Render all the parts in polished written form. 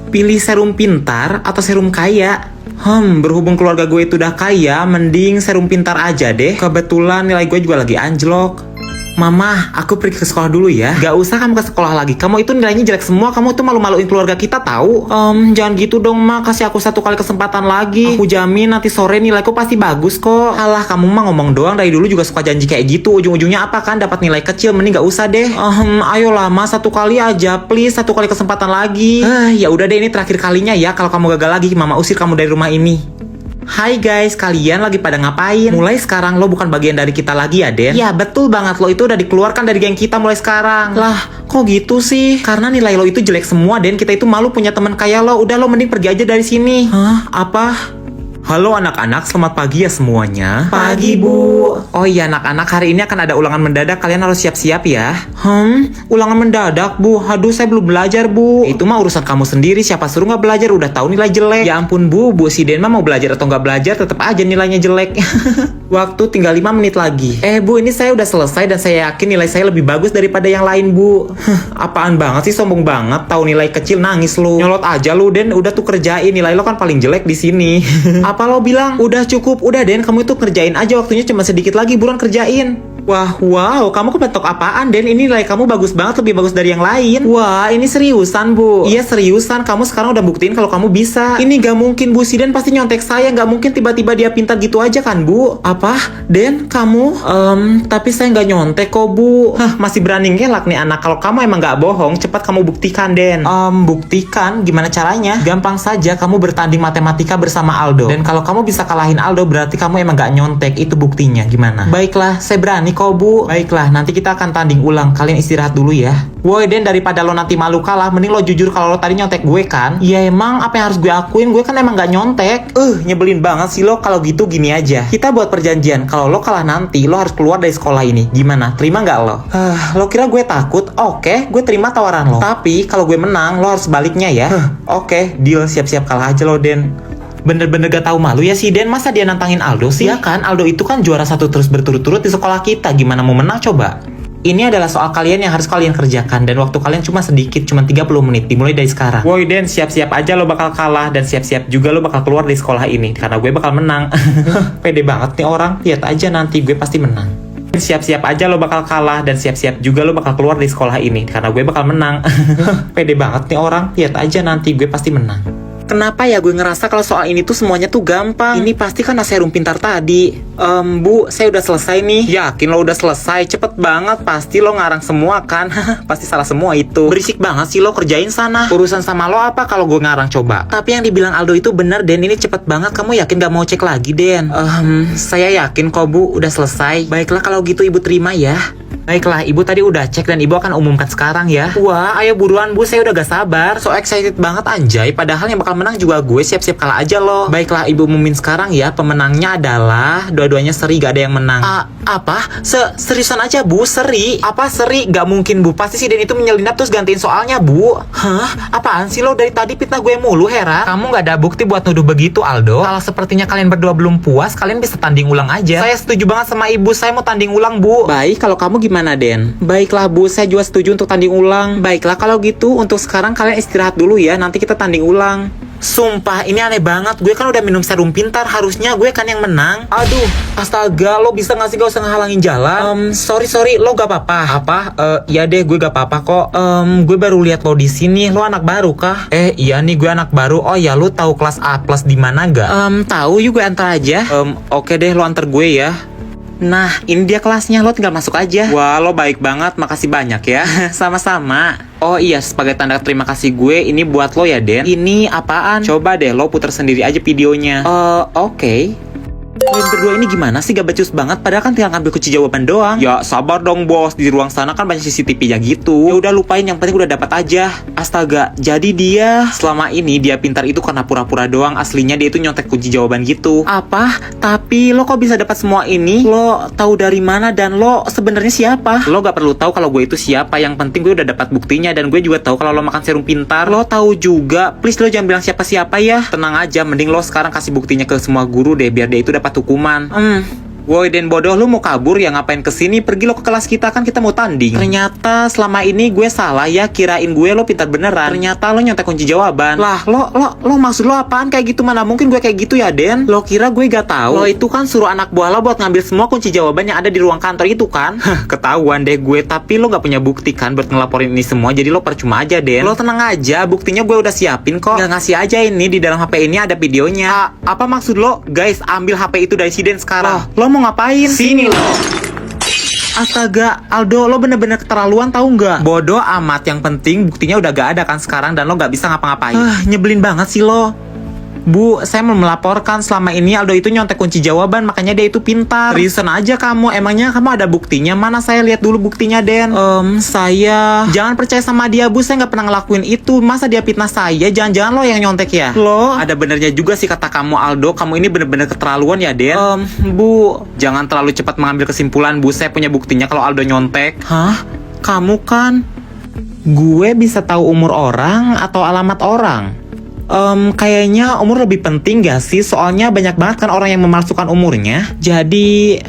Pilih serum pintar atau serum kaya? Berhubung keluarga gue itu udah kaya, mending serum pintar aja deh. Kebetulan nilai gue juga lagi anjlok. Mama, aku pergi ke sekolah dulu ya. Gak usah kamu ke sekolah lagi. Kamu itu nilainya jelek semua. Kamu tuh malu-maluin keluarga kita tahu. Jangan gitu dong, Ma. Kasih aku satu kali kesempatan lagi. Aku jamin nanti sore nilaiku pasti bagus kok. Alah, kamu mah ngomong doang. Dari dulu juga suka janji kayak gitu. Ujung-ujungnya apa kan? Dapat nilai kecil. Mending gak usah deh. Ayolah, Ma. Satu kali aja. Please, satu kali kesempatan lagi. Ya udah deh, ini terakhir kalinya ya. Kalau kamu gagal lagi, Mama usir kamu dari rumah ini. Hai guys, kalian lagi pada ngapain? Mulai sekarang lo bukan bagian dari kita lagi ya, Den? Ya, betul banget. Lo itu udah dikeluarkan dari geng kita mulai sekarang. Lah, kok gitu sih? Karena nilai lo itu jelek semua, Den. Kita itu malu punya teman kayak lo. Udah, lo mending pergi aja dari sini. Hah? Apa? Halo anak-anak, selamat pagi ya semuanya. Pagi, Bu. Oh iya anak-anak, hari ini akan ada ulangan mendadak. Kalian harus siap-siap ya. Ulangan mendadak, Bu? Aduh, saya belum belajar, Bu. Itu mah urusan kamu sendiri. Siapa suruh nggak belajar? Udah tahu nilai jelek. Ya ampun, Bu. Bu, si Den mah mau belajar atau nggak belajar, tetap aja nilainya jelek. Waktu tinggal 5 menit lagi. Bu, ini saya udah selesai dan saya yakin nilai saya lebih bagus daripada yang lain, Bu. Apaan banget sih, sombong banget. Tahu nilai kecil nangis lu. Nyolot aja lu, Den. Udah tuh kerjain. Nilai lo kan paling jelek di sini. Apa lo bilang? Udah cukup, udah Den, kamu itu kerjain aja, waktunya cuma sedikit lagi, buruan kerjain. Wow, kamu kebetok apaan, Den? Ini nilai kamu bagus banget, lebih bagus dari yang lain. Wah, ini seriusan, Bu? Iya, seriusan. Kamu sekarang udah buktiin kalau kamu bisa. Ini gak mungkin, Bu. Si Den pasti nyontek saya. Gak mungkin tiba-tiba dia pintar gitu aja kan, Bu? Apa? Den, kamu? Tapi saya gak nyontek kok, Bu. Masih berani ngelak nih anak. Kalau kamu emang gak bohong, cepat kamu buktikan, Den. Buktikan? Gimana caranya? Gampang saja, kamu bertanding matematika bersama Aldo. Dan kalau kamu bisa kalahin Aldo, berarti kamu emang gak nyontek. Itu buktinya. Gimana? Baiklah, saya berani kok, Bu. Baiklah, nanti kita akan tanding ulang. Kalian istirahat dulu ya. Woi, Den, daripada lo nanti malu kalah, mending lo jujur kalau lo tadi nyontek gue kan? Ya emang, apa yang harus gue akuin? Gue kan emang gak nyontek. Nyebelin banget sih lo. Kalau gitu gini aja, kita buat perjanjian. Kalau lo kalah nanti, lo harus keluar dari sekolah ini. Gimana? Terima gak lo? Lo kira gue takut? Oke, gue terima tawaran lo. Tapi kalau gue menang, lo harus baliknya ya. Oke, deal. Siap-siap kalah aja lo, Den. Bener-bener gak tahu malu ya si Den. Masa dia nantangin Aldo sih? Ya kan, Aldo itu kan juara 1 terus berturut-turut di sekolah kita. Gimana mau menang coba? Ini adalah soal kalian yang harus kalian kerjakan. Dan waktu kalian cuma sedikit, cuma 30 menit. Dimulai dari sekarang. Woi Den, siap-siap aja lo bakal kalah. Dan siap-siap juga lo bakal keluar dari sekolah ini. Karena gue bakal menang. Pede banget nih orang. Lihat aja nanti gue pasti menang. Siap-siap aja lo bakal kalah. Dan siap-siap juga lo bakal keluar dari sekolah ini. Karena gue bakal menang. Pede banget nih orang. Lihat aja nanti gue pasti menang. Kenapa ya gue ngerasa kalau soal ini tuh semuanya tuh gampang? Ini pasti kan serum pintar tadi. Bu, saya udah selesai nih. Yakin lo udah selesai? Cepet banget, pasti lo ngarang semua kan? Pasti salah semua itu. Berisik banget sih lo, kerjain sana. Urusan sama lo apa kalau gue ngarang coba? Tapi yang dibilang Aldo itu bener, Den. Ini cepet banget, kamu yakin gak mau cek lagi, Den? Saya yakin kok, Bu, udah selesai. Baiklah kalau gitu ibu terima ya. Baiklah, ibu tadi udah cek dan ibu akan umumkan sekarang ya. Wah, ayo buruan Bu, saya udah gak sabar. So excited banget anjay, padahal yang bakal menang juga gue. Siap-siap kalah aja loh. Baiklah, ibu umumin sekarang ya. Pemenangnya adalah dua-duanya seri, gak ada yang menang. Apa? Seriusan aja Bu, seri? Apa seri? Gak mungkin Bu, pasti si Den itu menyelinap terus gantiin soalnya Bu. Hah? Apaan sih lo? Dari tadi fitnah gue mulu, Hera. Kamu gak ada bukti buat nuduh begitu, Aldo. Kalau sepertinya kalian berdua belum puas, kalian bisa tanding ulang aja. Saya setuju banget sama ibu, saya mau tanding ulang Bu. Baik, kalau kamu gimana Den? Baiklah Bu, saya juga setuju untuk tanding ulang. Baiklah kalau gitu, untuk sekarang kalian istirahat dulu ya. Nanti kita tanding ulang. Sumpah, ini aneh banget. Gue kan udah minum serum pintar, harusnya gue kan yang menang. Aduh, astaga, lo bisa gak sih gak usah ngehalangin jalan? Sorry, lo gak apa-apa? Apa? Ya deh, gue gak apa-apa kok. Gue baru lihat lo di sini. Lo anak baru kah? Iya nih, gue anak baru. Oh ya, lo tahu kelas A plus di mana gak? Tahu, yuk gue antar aja. Oke deh, lo antar gue ya. Nah, ini dia kelasnya, lo tinggal masuk aja. Wah, lo baik banget, makasih banyak ya. Sama-sama. Oh iya, sebagai tanda terima kasih gue, ini buat lo ya, Den. Ini apaan? Coba deh, lo putar sendiri aja videonya. Oke. Kalian berdua ini gimana sih, gak becus banget? Padahal kan tinggal ngambil kunci jawaban doang. Ya sabar dong bos, di ruang sana kan banyak CCTV-nya gitu. Ya udah lupain, yang penting udah dapat aja. Astaga, jadi dia selama ini dia pintar itu karena pura-pura doang. Aslinya dia itu nyontek kunci jawaban gitu. Apa? Tapi lo kok bisa dapat semua ini? Lo tahu dari mana dan lo sebenarnya siapa? Lo gak perlu tahu kalau gue itu siapa. Yang penting gue udah dapat buktinya dan gue juga tahu kalau lo makan serum pintar. Lo tahu juga. Please lo jangan bilang siapa-siapa ya. Tenang aja, mending lo sekarang kasih buktinya ke semua guru deh biar dia itu dapat hukuman. Woi Den bodoh, lu mau kabur ya? Ngapain kesini? Pergi lo ke kelas kita, kan kita mau tanding. Ternyata selama ini gue salah ya, kirain gue lo pintar beneran. Ternyata lo nyontek kunci jawaban. Lah lo maksud lo apaan kayak gitu? Mana mungkin gue kayak gitu ya Den? Lo kira gue gak tahu? Lo itu kan suruh anak buah lo buat ngambil semua kunci jawaban yang ada di ruang kantor itu kan? Ketahuan deh gue, tapi lo gak punya bukti kan buat ngelaporin ini semua, jadi lo percuma aja Den. Lo tenang aja, buktinya gue udah siapin kok. Gak ngasih aja ini, di dalam HP ini ada videonya. Apa maksud lo? Guys, ambil HP itu dari si Den sekarang. Lo mau ngapain? Sini lo. Astaga, Aldo, lo bener-bener keterlaluan tahu nggak? Bodoh amat, yang penting buktinya udah gak ada kan sekarang dan lo gak bisa ngapa-ngapain. Nyebelin banget sih lo. Bu, saya mau melaporkan selama ini Aldo itu nyontek kunci jawaban, makanya dia itu pintar. Reason aja kamu, emangnya kamu ada buktinya? Mana saya lihat dulu buktinya, Den. Saya... Jangan percaya sama dia, Bu, saya nggak pernah ngelakuin itu. Masa dia fitnah saya? Jangan-jangan lo yang nyontek ya? Lo? Ada benernya juga sih kata kamu, Aldo. Kamu ini bener-bener keterlaluan ya, Den. Bu, jangan terlalu cepat mengambil kesimpulan, Bu. Saya punya buktinya kalau Aldo nyontek. Hah? Kamu kan... Gue bisa tahu umur orang atau alamat orang? Kayaknya umur lebih penting gak sih? Soalnya banyak banget kan orang yang memalsukan umurnya. Jadi...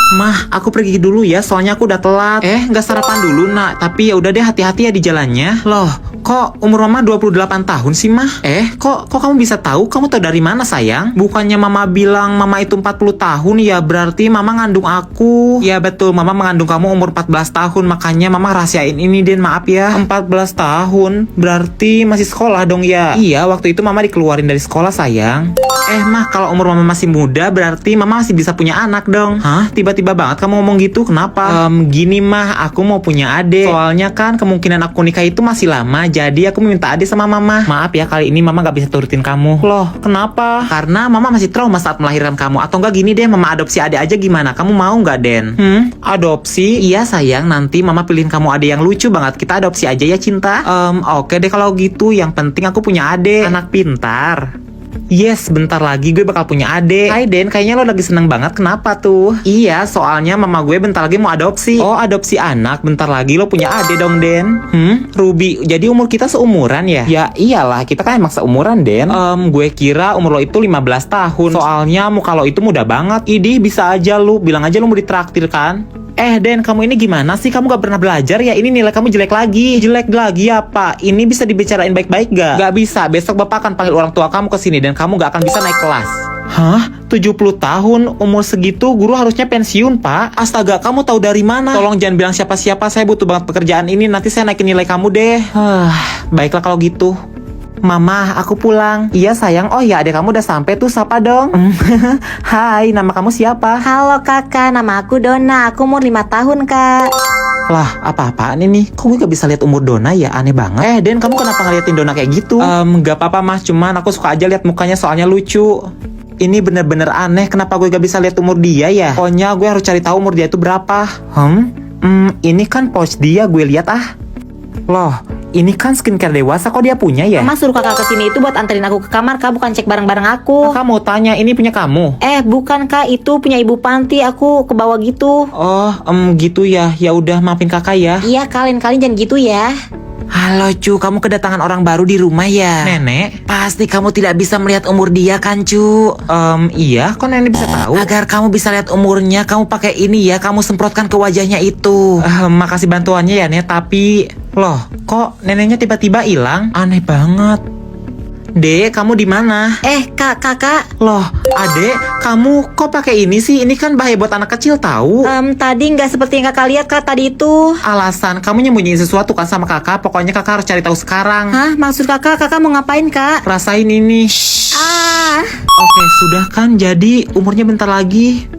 Mah, aku pergi dulu ya, soalnya aku udah telat. Gak sarapan dulu, nak. Tapi ya udah deh, hati-hati ya di jalannya. Loh, kok umur mama 28 tahun sih, Mah? Kok kamu bisa tahu? Kamu tahu dari mana, sayang? Bukannya mama bilang mama itu 40 tahun ya, berarti mama ngandung aku. Ya betul, mama mengandung kamu umur 14 tahun, makanya mama rahasiain ini, Den, maaf ya. 14 tahun, berarti masih sekolah dong ya? Iya, waktu itu mama dikeluarin dari sekolah, sayang. Mah, kalau umur mama masih muda, berarti mama masih bisa punya anak dong. Hah? Tiba-tiba banget kamu ngomong gitu, kenapa? Gini Mah, aku mau punya adik. Soalnya kan kemungkinan aku nikah itu masih lama, jadi aku minta adik sama mama. Maaf ya, kali ini mama gak bisa turutin kamu. Loh, kenapa? Karena mama masih trauma saat melahirkan kamu. Atau enggak gini deh, mama adopsi adik aja gimana? Kamu mau gak, Den? Adopsi? Iya sayang, nanti mama pilihin kamu adik yang lucu banget. Kita adopsi aja ya, cinta. Oke deh kalau gitu. Yang penting aku punya adik, anak pintar. Yes, bentar lagi gue bakal punya adik. Hai Den, kayaknya lo lagi seneng banget. Kenapa tuh? Iya, soalnya mama gue bentar lagi mau adopsi. Oh, adopsi anak. Bentar lagi lo punya adik dong, Den. Ruby, jadi umur kita seumuran ya? Ya iyalah, kita kan emang seumuran, Den. Gue kira umur lo itu 15 tahun. Soalnya muka lo itu muda banget. Idih, bisa aja lu. Bilang aja lu mau ditraktir kan? Den, kamu ini gimana sih? Kamu gak pernah belajar ya? Ini nilai kamu jelek lagi. Jelek lagi apa? Ini bisa dibicarain baik-baik gak? Gak bisa. Besok bapak akan panggil orang tua kamu ke sini dan kamu gak akan bisa naik kelas. Hah? 70 tahun? Umur segitu guru harusnya pensiun, Pak. Astaga, kamu tahu dari mana? Tolong jangan bilang siapa-siapa. Saya butuh banget pekerjaan ini. Nanti saya naikin nilai kamu deh. Baiklah kalau gitu. Mama, aku pulang. Iya sayang. Oh ya, adek kamu udah sampai tuh, sapa dong. Hai, nama kamu siapa? Halo kakak, nama aku Dona. Aku umur 5 tahun kak. Lah, apa-apaan ini? Kok gue gak bisa lihat umur Dona ya? Aneh banget. Den, kamu kenapa ngeliatin Dona kayak gitu? Gak apa-apa mas, cuman aku suka aja lihat mukanya soalnya lucu. Ini bener-bener aneh, kenapa gue gak bisa lihat umur dia ya? Pokoknya gue harus cari tahu umur dia itu berapa. Ini kan pouch dia, gue lihat ah. Loh, ini kan skincare dewasa, kok dia punya ya? Mama suruh kakak kesini itu buat anterin aku ke kamar kak, bukan cek barang-barang aku. Kakak mau tanya, ini punya kamu? Bukan kak, itu punya ibu Panti, aku ke bawah gitu. Oh, gitu ya. Ya udah, maafin kakak ya. Iya, kalian jangan gitu ya. Halo Cu, kamu kedatangan orang baru di rumah ya? Nenek? Pasti kamu tidak bisa melihat umur dia kan Cu? Iya, kok nenek bisa tahu? Agar kamu bisa lihat umurnya, kamu pakai ini ya, kamu semprotkan ke wajahnya itu. Makasih bantuannya ya Nek, tapi... Loh, kok neneknya tiba-tiba hilang? Aneh banget. Dek, kamu di mana? Kakak. Loh, Adek, kamu kok pakai ini sih? Ini kan bahaya buat anak kecil tahu. Tadi nggak seperti yang kakak lihat kak, tadi itu. Alasan, kamu nyembunyiin sesuatu kan sama kakak? Pokoknya kakak harus cari tahu sekarang. Hah? Maksud kakak mau ngapain kak? Rasain ini. Oke, sudah kan? Jadi umurnya bentar lagi.